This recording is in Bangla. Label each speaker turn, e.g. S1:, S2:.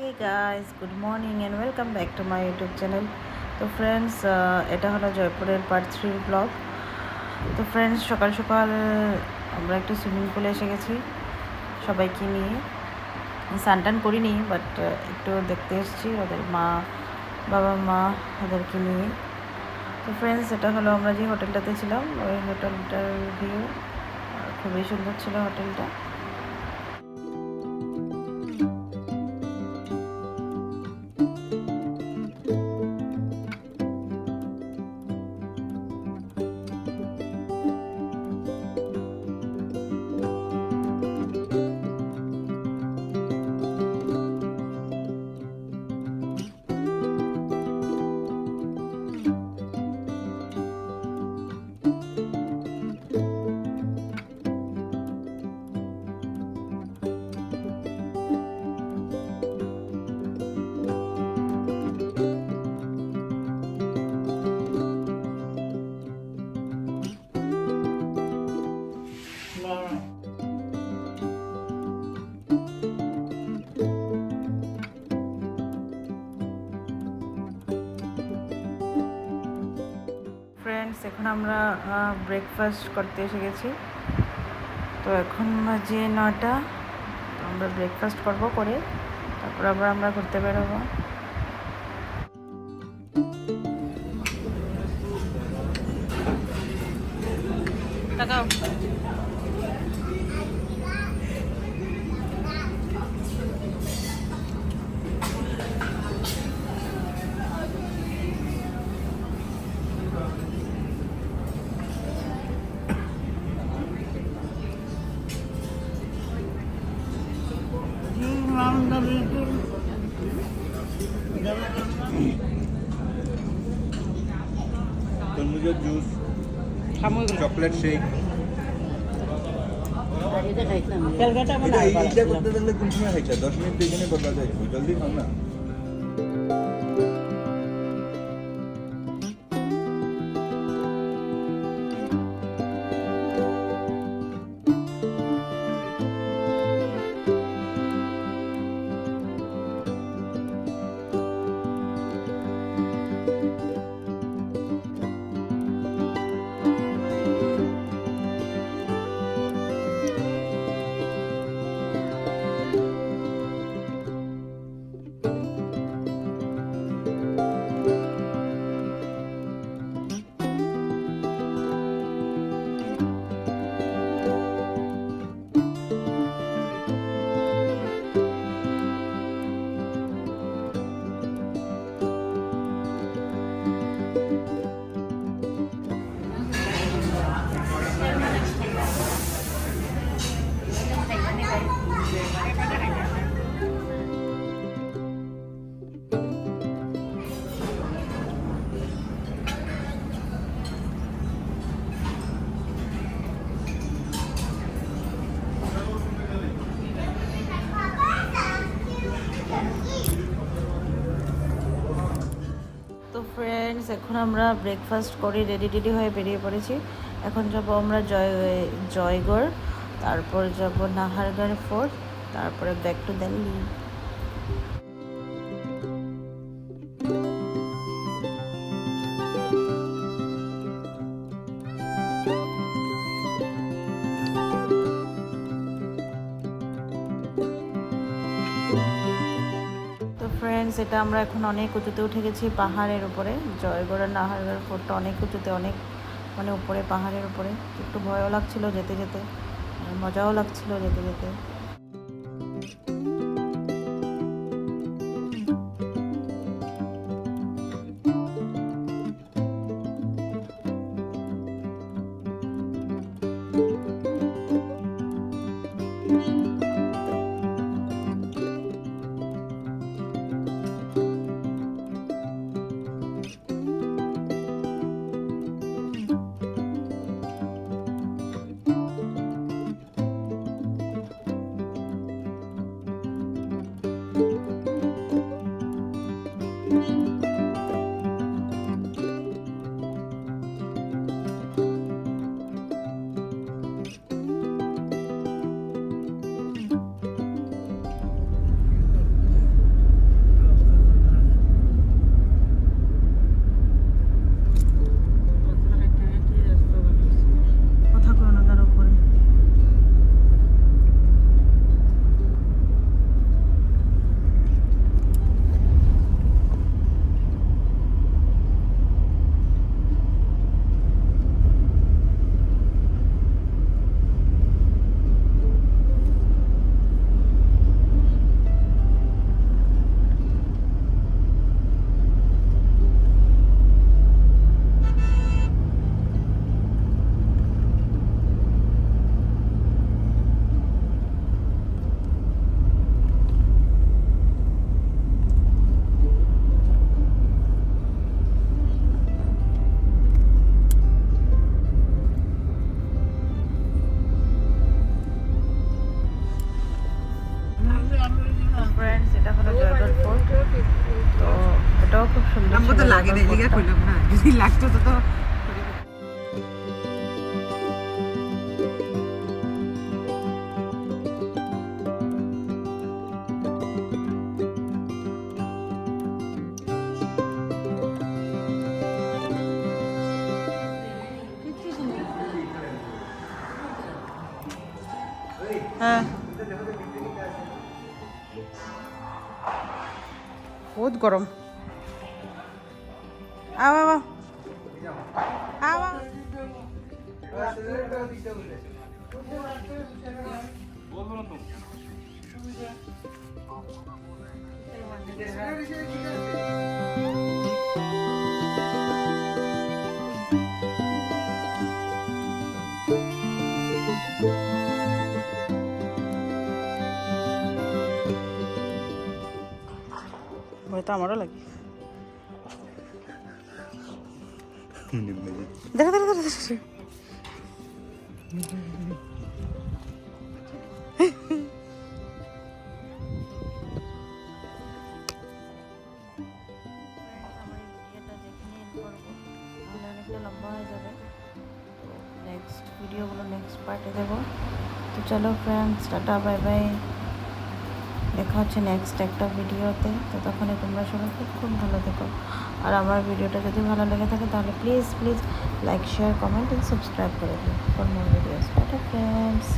S1: Hey guys, good morning and welcome back to my YouTube channel. তো ফ্রেন্ডস, এটা হলো জয়পুরের পার্ট 3 ব্লগ। তো ফ্রেন্ডস, সকাল সকাল আমরা একটু সুইমিং পুলে এসে গেছি সবাইকে নিয়ে। স্নান করিনি, বাট একটু দেখতে এসেছি ওদের বাবা মা ওদেরকে নিয়ে। তো ফ্রেন্ডস, এটা হলো আমরা যে হোটেলটাতে ছিলাম, ওই হোটেলটার ভিউ। খুবই সুন্দর ছিল হোটেলটা। ফ্রেন্ডস, এখন আমরা ব্রেকফাস্ট করতে এসে গেছি। তো এখন বাজে 9টা। আমরা ব্রেকফাস্ট করে তারপর আবার আমরা ঘুরতে বেরোবো। তাকাও।
S2: তরমুজের জুস, চকলেট শেক। এইটা করতে থাকলে কোন সময় খাইছা? 10 মিনিট এখানে করবা যায়, জলদি খাও না।
S1: তো ফ্রেন্ডস, এখন আমরা ব্রেকফাস্ট করে রেডি হয়ে বেরিয়ে পড়েছি। এখন যাব আমরা জয়গড়, তারপর যাব নাহারগড় ফোর্ট, তারপরে ব্যাক টু দিল্লি। তো ফ্রেন্ডস, এটা আমরা এখন অনেক উঁচুতে উঠে গেছি, পাহাড়ের উপরে। জয়গড় আর নাহারগড় ফোর্টটা অনেক উঁচুতে, অনেক উপরে, পাহাড়ের উপরে। একটু ভয়ও লাগছিল যেতে যেতে, আর মজাও লাগছিল যেতে যেতে। সুন্দর
S3: हमको तो
S1: ছিল
S3: लागे
S1: রবার
S3: नहीं लिखा
S1: বোর্ডটা।
S3: खुलम ना यदि लागतो तो
S1: হ্যাঁ বহুত গরম আও আও আও আও ভয় তো আমারও লাগে দেখো দেখো দেখো দেখো। অনেকটা লম্বা হয়ে যাবে নেক্সট ভিডিওগুলো নেক্সট পার্টে দেবো তো চলো ফ্রেন্ডস টাটা বাই বাই দেখা হচ্ছে নেক্সট একটা ভিডিওতে তো তখন তোমরা সবাই খুব খুব ভালো থেকো আর আমার ভিডিওটা যদি ভালো লেগে থাকে তাহলে please please like share comment and subscribe করে দিও for more videos tata friends